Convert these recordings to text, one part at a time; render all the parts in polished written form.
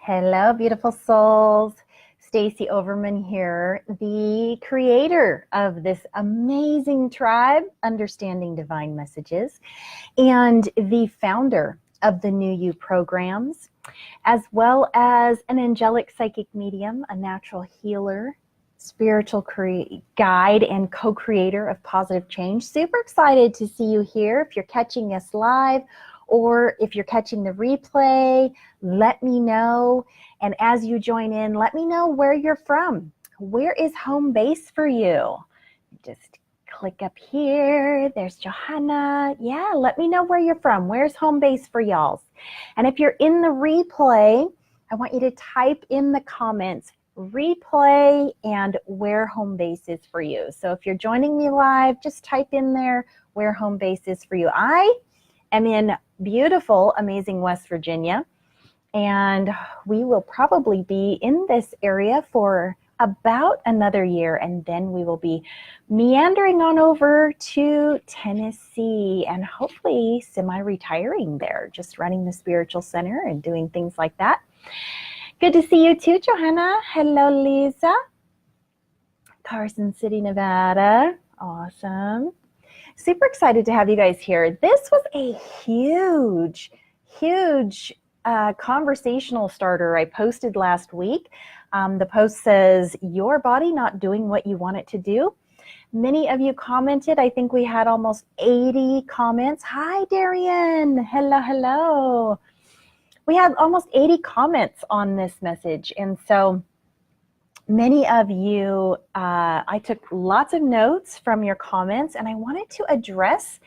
Hello, beautiful souls. Stacie Overman here, the creator of this amazing tribe, Understanding Divine Messages, and the founder of the New You programs, as well as an angelic psychic medium, a natural healer, spiritual guide, and co-creator of Positive Change. Super excited to see you here. If you're catching us live, or if you're catching the replay, let me know. And as you join in, let me know where you're from. Where is home base for you? Just click up here. There's Johanna. Yeah, let me know where you're from. Where's home base for y'all? And if you're in the replay, I want you to type in the comments replay and where home base is for you. So if you're joining me live, just type in there where home base is for you. I am in beautiful, amazing West Virginia, and we will probably be in this area for about another year, and then we will be meandering on over to Tennessee and hopefully semi-retiring there, just running the spiritual center and doing things like that. Good to see you too, Johanna. Hello, Lisa. Carson City, Nevada. Awesome. Super excited to have you guys here. This was a huge conversational starter I posted last week. The post says, your body not doing what you want it to do. Many of you commented. I think we had almost 80 comments. Hi, Darian. Hello. We had almost 80 comments on this message. And so many of you, I took lots of notes from your comments, and I wanted to address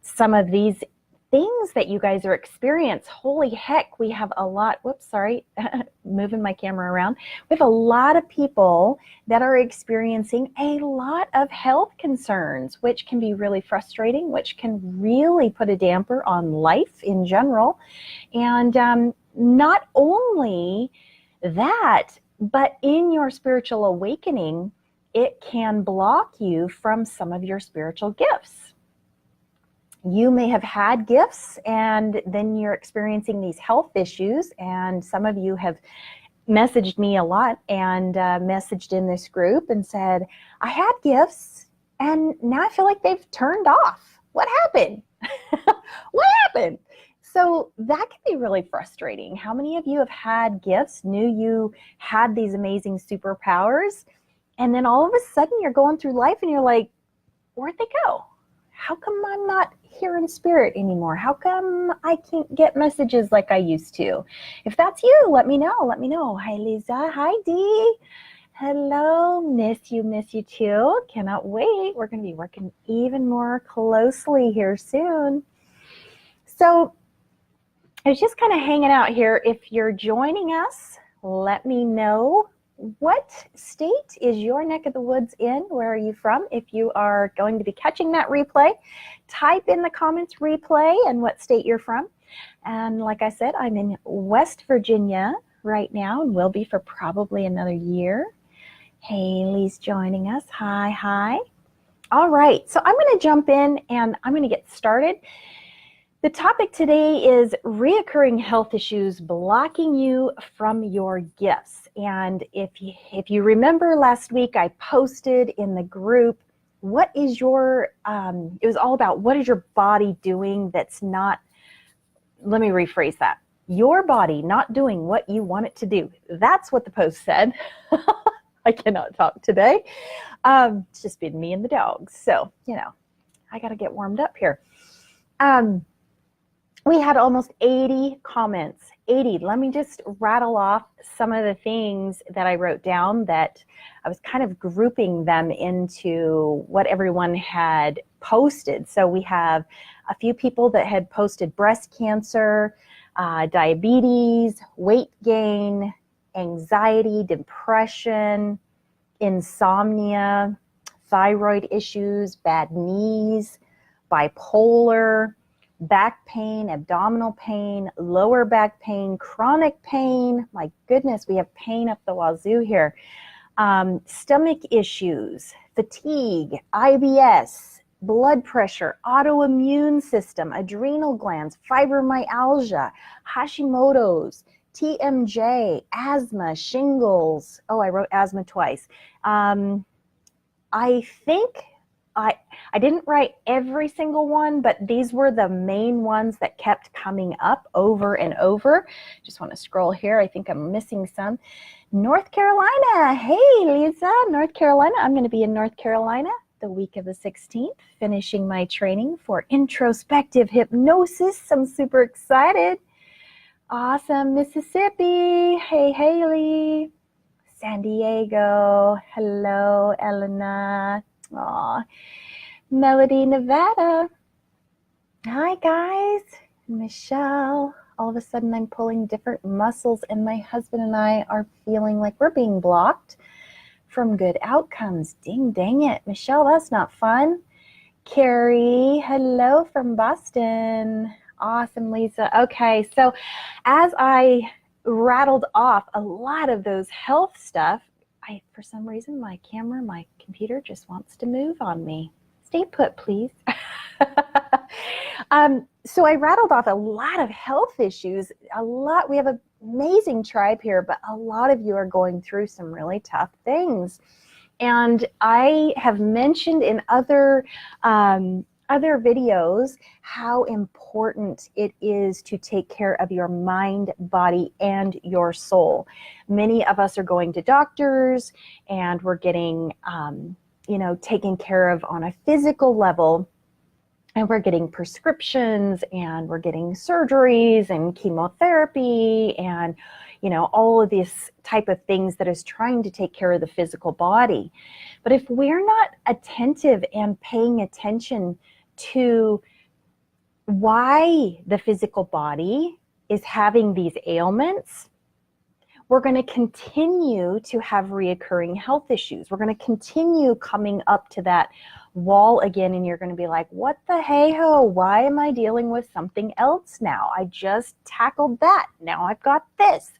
some of these things that you guys are experiencing. Holy heck, we have a lot, whoops, sorry, moving my camera around. We have a lot of people that are experiencing a lot of health concerns, which can be really frustrating, which can really put a damper on life in general. And not only that, but in your spiritual awakening, it can block you from some of your spiritual gifts. You may have had gifts and then you're experiencing these health issues, and some of you have messaged me a lot and messaged in this group and said, I had gifts and now I feel like they've turned off. What happened? What happened? So that can be really frustrating. How many of you have had gifts, knew you had these amazing superpowers, and then all of a sudden you're going through life and you're like, where'd they go? How come I'm not here in spirit anymore? How come I can't get messages like I used to? If that's you, let me know. Let me know. Hi, Lisa. Hi, Dee. Hello. Miss you too. Cannot wait. We're going to be working even more closely here soon. So I was just kind of hanging out here. If you're joining us, let me know what state is your neck of the woods in. Where are you from? If you are going to be catching that replay, type in the comments replay and what state you're from. And like I said, I'm in West Virginia right now and will be for probably another year. Haley's joining us. Hi. All right, so I'm going to jump in and I'm going to get started. The topic today is reoccurring health issues blocking you from your gifts. And if you remember last week, I posted in the group, what is your, it was all about what is your body doing that's not, let me rephrase that. Your body not doing what you want it to do. That's what the post said. I cannot talk today. It's just been me and the dogs. So, I got to get warmed up here. We had almost 80 comments, 80. Let me just rattle off some of the things that I wrote down that I was kind of grouping them into what everyone had posted. So we have a few people that had posted breast cancer, diabetes, weight gain, anxiety, depression, insomnia, thyroid issues, bad knees, bipolar, back pain, abdominal pain, lower back pain, chronic pain. My goodness, we have pain up the wazoo here. Stomach issues, fatigue, IBS, blood pressure, autoimmune system, adrenal glands, fibromyalgia, Hashimoto's, TMJ, asthma, shingles. Oh, I wrote asthma twice. I think I didn't write every single one, but these were the main ones that kept coming up over and over. Just want to scroll here. I think I'm missing some. North Carolina. Hey, Lisa, North Carolina. I'm going to be in North Carolina the week of the 16th, finishing my training for introspective hypnosis. I'm super excited. Awesome. Mississippi. Hey, Haley. San Diego. Hello, Elena. Aw. Melody, Nevada. Hi, guys. Michelle. All of a sudden, I'm pulling different muscles, and my husband and I are feeling like we're being blocked from good outcomes. Ding, dang it. Michelle, that's not fun. Carrie, hello from Boston. Awesome, Lisa. Okay, so as I rattled off a lot of those health stuff, for some reason, my computer just wants to move on me. Stay put, please. So I rattled off a lot of health issues. We have an amazing tribe here, but a lot of you are going through some really tough things. And I have mentioned in other videos how important it is to take care of your mind, body, and your soul. Many of us are going to doctors and we're getting, taken care of on a physical level. And we're getting prescriptions and we're getting surgeries and chemotherapy and, all of these type of things that is trying to take care of the physical body. But if we're not attentive and paying attention to why the physical body is having these ailments, we're going to continue to have reoccurring health issues. We're going to continue coming up to that wall again, and you're going to be like, what the hey-ho? Why am I dealing with something else now? I just tackled that. Now I've got this.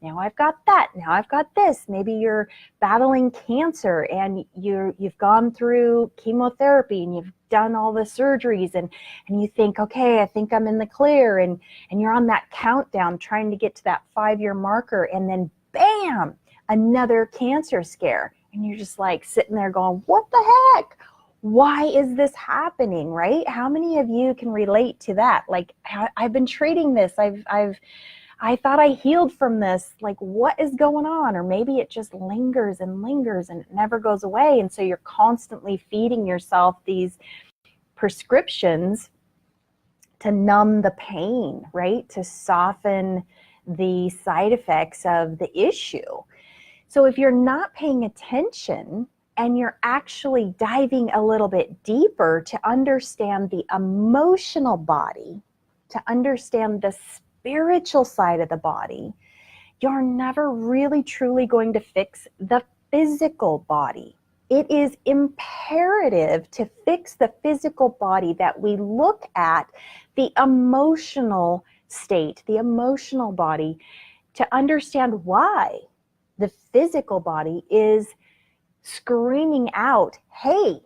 Now I've got that. Now I've got this. Maybe you're battling cancer and you've gone through chemotherapy and you've done all the surgeries and you think, okay, I think I'm in the clear, and you're on that countdown trying to get to that 5-year marker, and then bam, another cancer scare. And you're just like sitting there going, what the heck? Why is this happening, right? How many of you can relate to that? Like, I've been treating this. I thought I healed from this. Like, what is going on? Or maybe it just lingers and lingers and it never goes away. And so you're constantly feeding yourself these prescriptions to numb the pain, right? To soften the side effects of the issue. So if you're not paying attention and you're actually diving a little bit deeper to understand the emotional body, to understand the spiritual side of the body, you're never really truly going to fix the physical body. It is imperative to fix the physical body that we look at the emotional state, the emotional body, to understand why the physical body is screaming out, hey,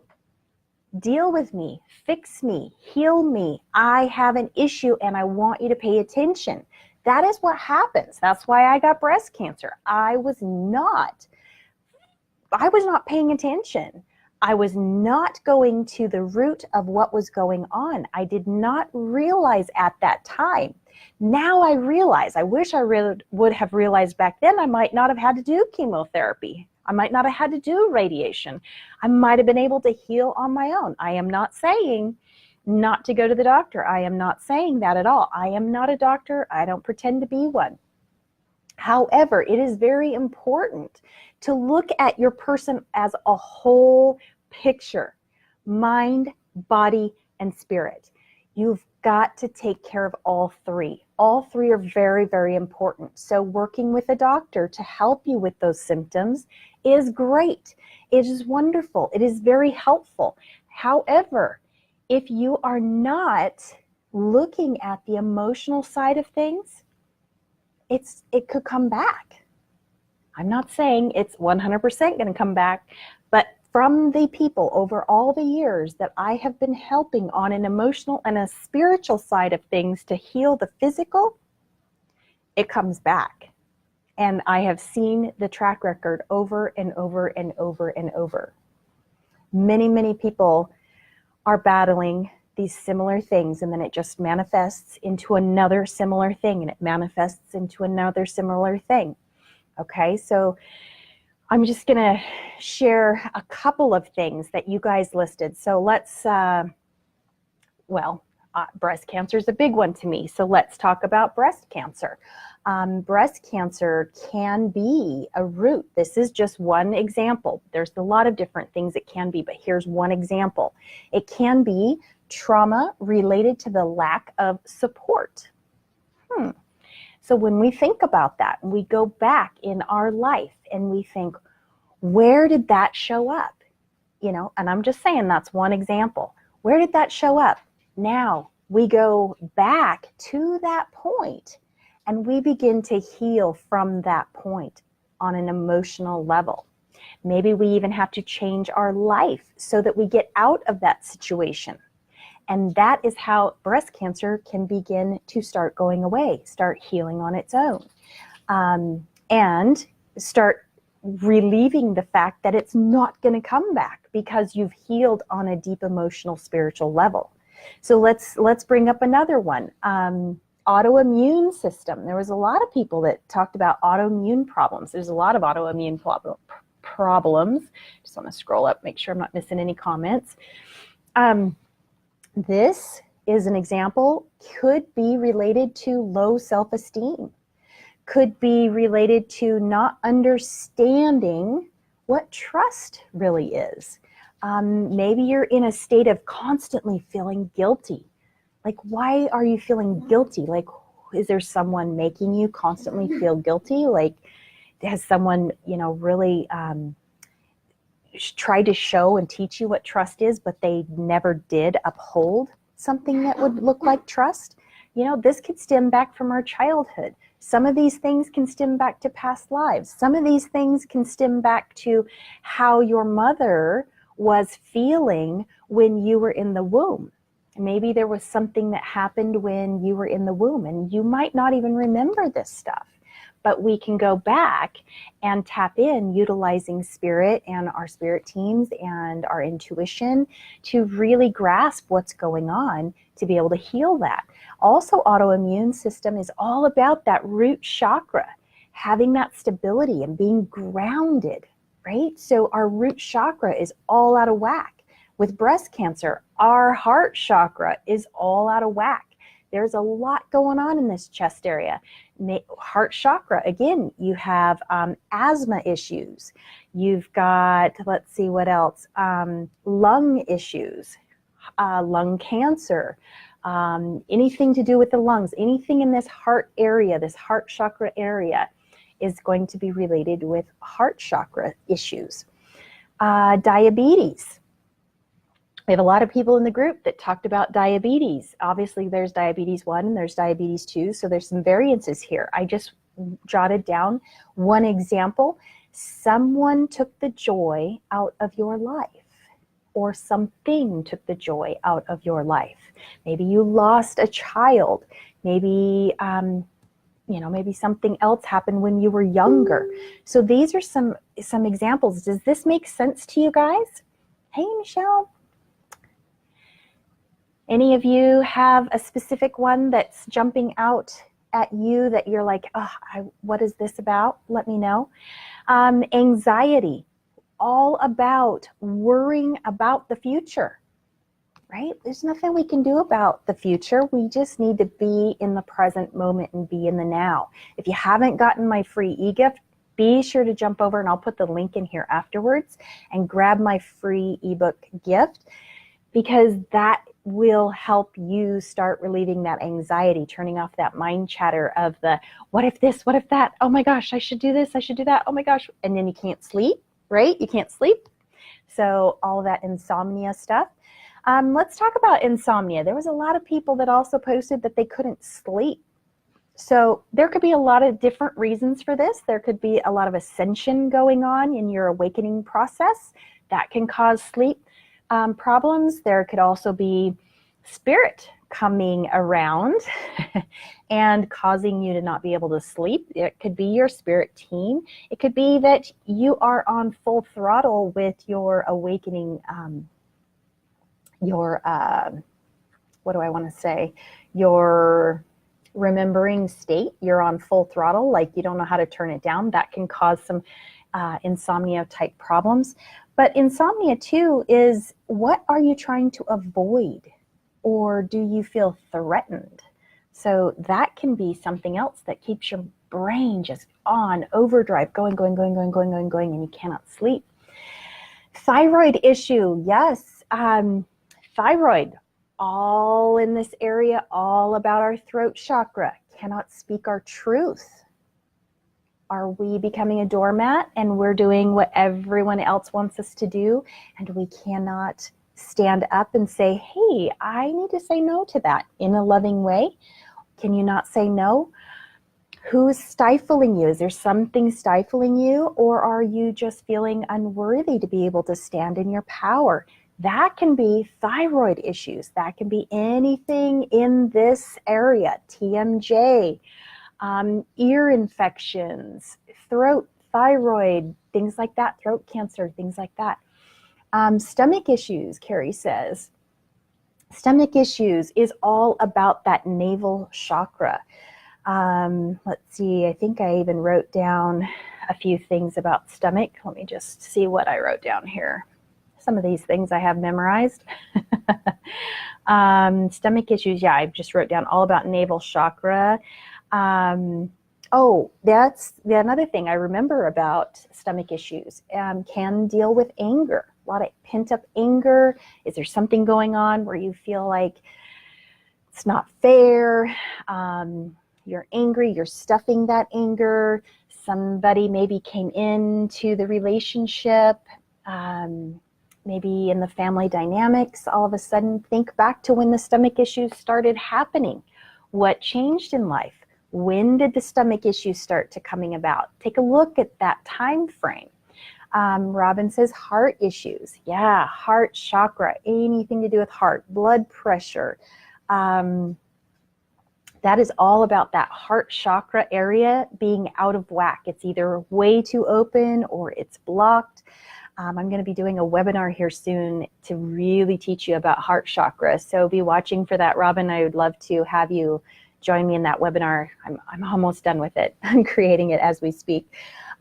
deal with me, fix me, heal me. I have an issue and I want you to pay attention. That is what happens. That's why I got breast cancer. I was not paying attention. I was not going to the root of what was going on. I did not realize at that time. Now I realize. I wish I really would have realized back then. I might not have had to do chemotherapy. I might not have had to do radiation. I might have been able to heal on my own. I am not saying not to go to the doctor. I am not saying that at all. I am not a doctor. I don't pretend to be one. However, it is very important to look at your person as a whole picture, mind, body, and spirit. You've got to take care of all three. All three are very, very important. So working with a doctor to help you with those symptoms is great. It is wonderful. It is very helpful. However, if you are not looking at the emotional side of things, it could come back. I'm not saying it's 100% going to come back, but from the people over all the years that I have been helping on an emotional and a spiritual side of things to heal the physical, it comes back. And I have seen the track record over and over and over and over. Many, many people are battling these similar things, and then it just manifests into another similar thing, and it manifests into another similar thing. Okay, so I'm just going to share a couple of things that you guys listed. So let's, breast cancer is a big one to me. So let's talk about breast cancer. Breast cancer can be a root. This is just one example. There's a lot of different things it can be, but here's one example. It can be trauma related to the lack of support. So when we think about that, we go back in our life and we think, where did that show up? You know, and I'm just saying that's one example. Where did that show up? Now we go back to that point and we begin to heal from that point on an emotional level. Maybe we even have to change our life so that we get out of that situation. And that is how breast cancer can begin to start going away, start healing on its own, and start relieving the fact that it's not going to come back because you've healed on a deep emotional, spiritual level. So let's bring up another one. Autoimmune system. There was a lot of people that talked about autoimmune problems. There's a lot of autoimmune problems. Just want to scroll up, make sure I'm not missing any comments. This is an example, could be related to low self-esteem, could be related to not understanding what trust really is. Maybe you're in a state of constantly feeling guilty. Like, why are you feeling guilty? Like, is there someone making you constantly feel guilty? Like, has someone, really try to show and teach you what trust is, but they never did uphold something that would look like trust? This could stem back from our childhood. Some of these things can stem back to past lives. Some of these things can stem back to how your mother was feeling when you were in the womb. Maybe there was something that happened when you were in the womb, and you might not even remember this stuff. But we can go back and tap in utilizing spirit and our spirit teams and our intuition to really grasp what's going on to be able to heal that. Also, autoimmune system is all about that root chakra, having that stability and being grounded, right? So our root chakra is all out of whack. With breast cancer, our heart chakra is all out of whack. There's a lot going on in this chest area. Heart chakra, again, you have asthma issues. You've got, let's see what else, lung issues, lung cancer, anything to do with the lungs, anything in this heart area, this heart chakra area is going to be related with heart chakra issues. Diabetes. We have a lot of people in the group that talked about diabetes. Obviously, there's diabetes 1 and there's diabetes 2, so there's some variances here. I just jotted down one example. Someone took the joy out of your life, or something took the joy out of your life. Maybe you lost a child. Maybe maybe something else happened when you were younger. So these are some examples. Does this make sense to you guys? Hey, Michelle. Any of you have a specific one that's jumping out at you that you're like, what is this about? Let me know. Anxiety, all about worrying about the future, right? There's nothing we can do about the future. We just need to be in the present moment and be in the now. If you haven't gotten my free e-gift, be sure to jump over, and I'll put the link in here afterwards, and grab my free ebook gift, because that will help you start relieving that anxiety, turning off that mind chatter of the, what if this, what if that? Oh my gosh, I should do this, I should do that. Oh my gosh. And then you can't sleep, right? You can't sleep. So all of that insomnia stuff. Let's talk about insomnia. There was a lot of people that also posted that they couldn't sleep. So there could be a lot of different reasons for this. There could be a lot of ascension going on in your awakening process that can cause sleep problems. There could also be spirit coming around and causing you to not be able to sleep. It could be your spirit team. It could be that you are on full throttle with your awakening, your remembering state. You're on full throttle, like you don't know how to turn it down. That can cause some insomnia type problems. But insomnia too is, what are you trying to avoid? Or do you feel threatened? So that can be something else that keeps your brain just on overdrive, going, and you cannot sleep. Thyroid issue, yes. Thyroid, all in this area, all about our throat chakra. Cannot speak our truth. Are we becoming a doormat and we're doing what everyone else wants us to do, and we cannot stand up and say, hey, I need to say no to that in a loving way? Can you not say no? Who's stifling you? Is there something stifling you, or are you just feeling unworthy to be able to stand in your power? That can be thyroid issues. That can be anything in this area, TMJ, ear infections, throat, thyroid, things like that, throat cancer, things like that. Stomach issues, Carrie says. Stomach issues is all about that navel chakra. Let's see, I think I even wrote down a few things about stomach. Let me just see what I wrote down here. Some of these things I have memorized. Stomach issues, yeah, I just wrote down all about navel chakra. Oh, that's another thing I remember about stomach issues. Can deal with anger. A lot of pent-up anger. Is there something going on where you feel like it's not fair? You're angry, you're stuffing that anger. Somebody maybe came into the relationship, maybe in the family dynamics, all of a sudden think back to when the stomach issues started happening. What changed in life? When did the stomach issues start to coming about? Take a look at that time frame. Robin says heart issues. Yeah, heart chakra, anything to do with heart, blood pressure. That is all about that heart chakra area being out of whack. It's either way too open or it's blocked. I'm going to be doing a webinar here soon to really teach you about heart chakra. So be watching for that, Robin. I would love to have you join me in that webinar. I'm almost done with it. I'm creating it as we speak.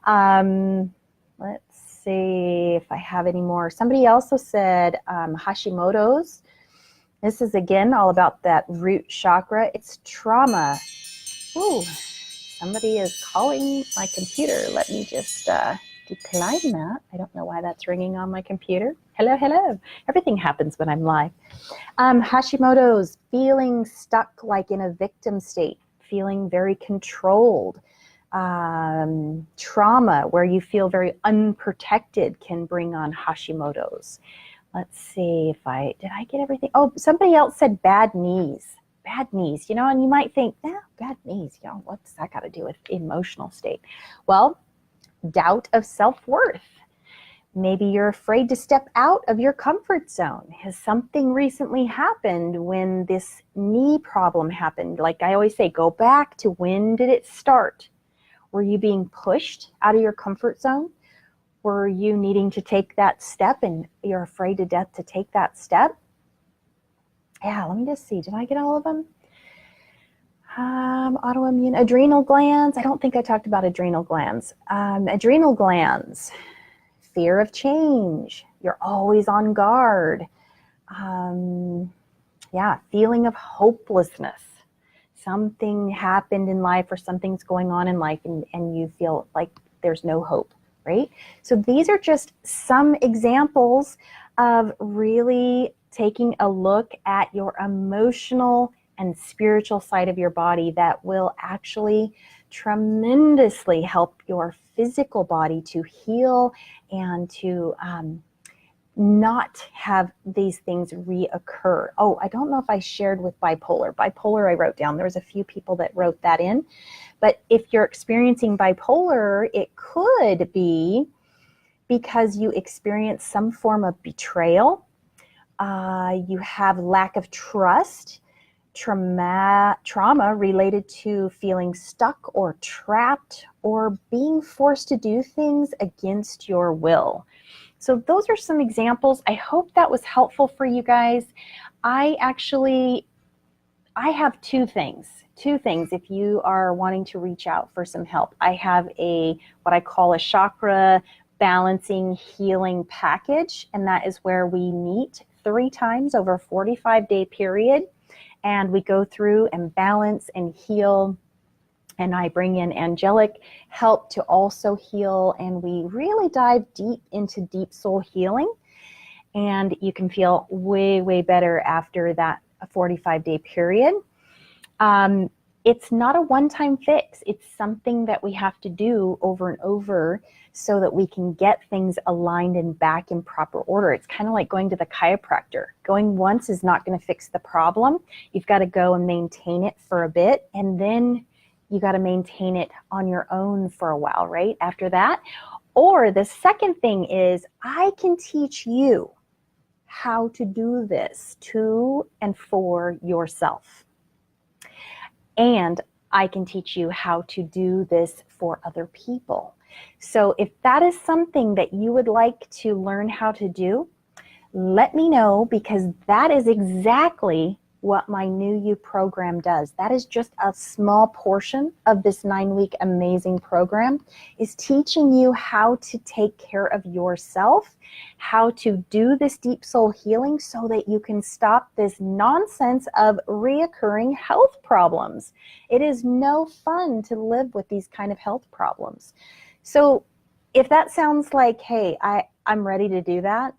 Let's see if I have any more. Somebody also said Hashimoto's. This is again all about that root chakra. It's trauma. Ooh, somebody is calling my computer. Let me just decline that. I don't know why that's ringing on my computer. Hello, hello. Everything happens when I'm live. Hashimoto's, feeling stuck like in a victim state, feeling very controlled. Trauma, where you feel very unprotected, can bring on Hashimoto's. Let's see if did I get everything? Oh, somebody else said bad knees. Bad knees, and you might think, bad knees, what's that got to do with emotional state? Well, doubt of self-worth. Maybe you're afraid to step out of your comfort zone. Has something recently happened when this knee problem happened? Like I always say, go back to when did it start? Were you being pushed out of your comfort zone? Were you needing to take that step and you're afraid to death to take that step? Yeah, let me just see. Did I get all of them? Autoimmune, adrenal glands. I don't think I talked about adrenal glands. Adrenal glands, fear of change. You're always on guard. Feeling of hopelessness. Something happened in life or something's going on in life and you feel like there's no hope, right? So these are just some examples of really taking a look at your emotional and spiritual side of your body that will actually tremendously help your physical body to heal and to not have these things reoccur. Oh, I don't know if I shared with bipolar. Bipolar I wrote down. There was a few people that wrote that in. But if you're experiencing bipolar, it could be because you experience some form of betrayal. You have lack of trust. trauma related to feeling stuck or trapped or being forced to do things against your will. So those are some examples. I hope that was helpful for you guys. I have two things if you are wanting to reach out for some help. I have what I call a chakra balancing healing package, and that is where we meet 3 times over a 45-day period, and we go through and balance and heal, and I bring in angelic help to also heal, and we really dive deep into deep soul healing, and you can feel way, way better after that 45-day period. It's not a one-time fix. It's something that we have to do over and over so that we can get things aligned and back in proper order. It's kind of like going to the chiropractor. Going once is not going to fix the problem. You've got to go and maintain it for a bit, and then you got to maintain it on your own for a while, right? After that. Or the second thing is, I can teach you how to do this to and for yourself. And I can teach you how to do this for other people. So if that is something that you would like to learn how to do, let me know, because that is exactly what my New You program does. That is just a small portion of this 9-week amazing program, is teaching you how to take care of yourself, how to do this deep soul healing so that you can stop this nonsense of reoccurring health problems. It is no fun to live with these kind of health problems. So if that sounds like, hey, I'm ready to do that,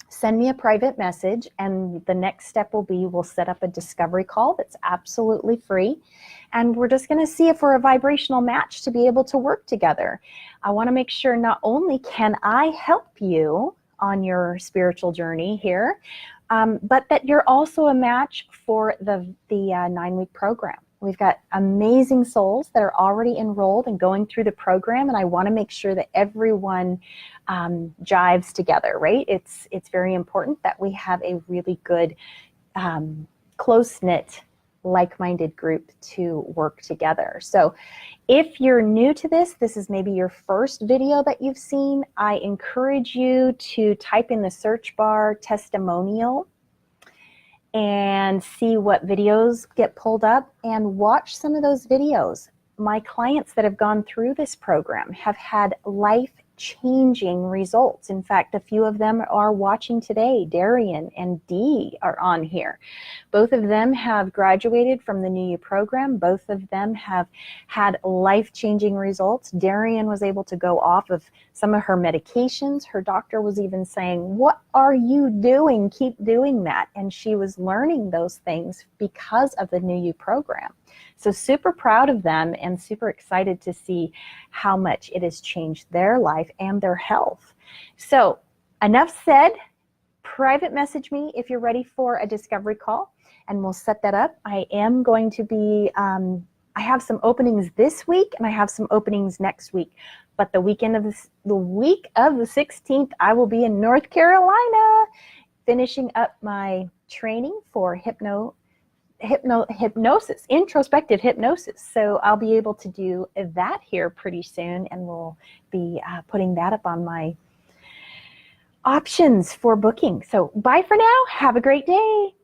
send me a private message, and the next step will be we'll set up a discovery call that's absolutely free, and we're just going to see if we're a vibrational match to be able to work together. I want to make sure not only can I help you on your spiritual journey here, but that you're also a match for the 9-week program. We've got amazing souls that are already enrolled and going through the program, and I want to make sure that everyone jives together, right? It's very important that we have a really good, close-knit, like-minded group to work together. So if you're new to this is maybe your first video that you've seen, I encourage you to type in the search bar testimonial and see what videos get pulled up and watch some of those videos. My clients that have gone through this program have had life-changing results. In fact, a few of them are watching today. Darian and Dee are on here. Both of them have graduated from the New You program. Both of them have had life-changing results. Darian was able to go off of some of her medications. Her doctor was even saying, "What are you doing? Keep doing that." And she was learning those things because of the New You program. So super proud of them and super excited to see how much it has changed their life and their health. So enough said. Private message me if you're ready for a discovery call, and we'll set that up. I am going to be, I have some openings this week and I have some openings next week. But the week of the 16th, I will be in North Carolina finishing up my training for hypnosis, introspective hypnosis. So I'll be able to do that here pretty soon, and we'll be putting that up on my options for booking. So bye for now. Have a great day.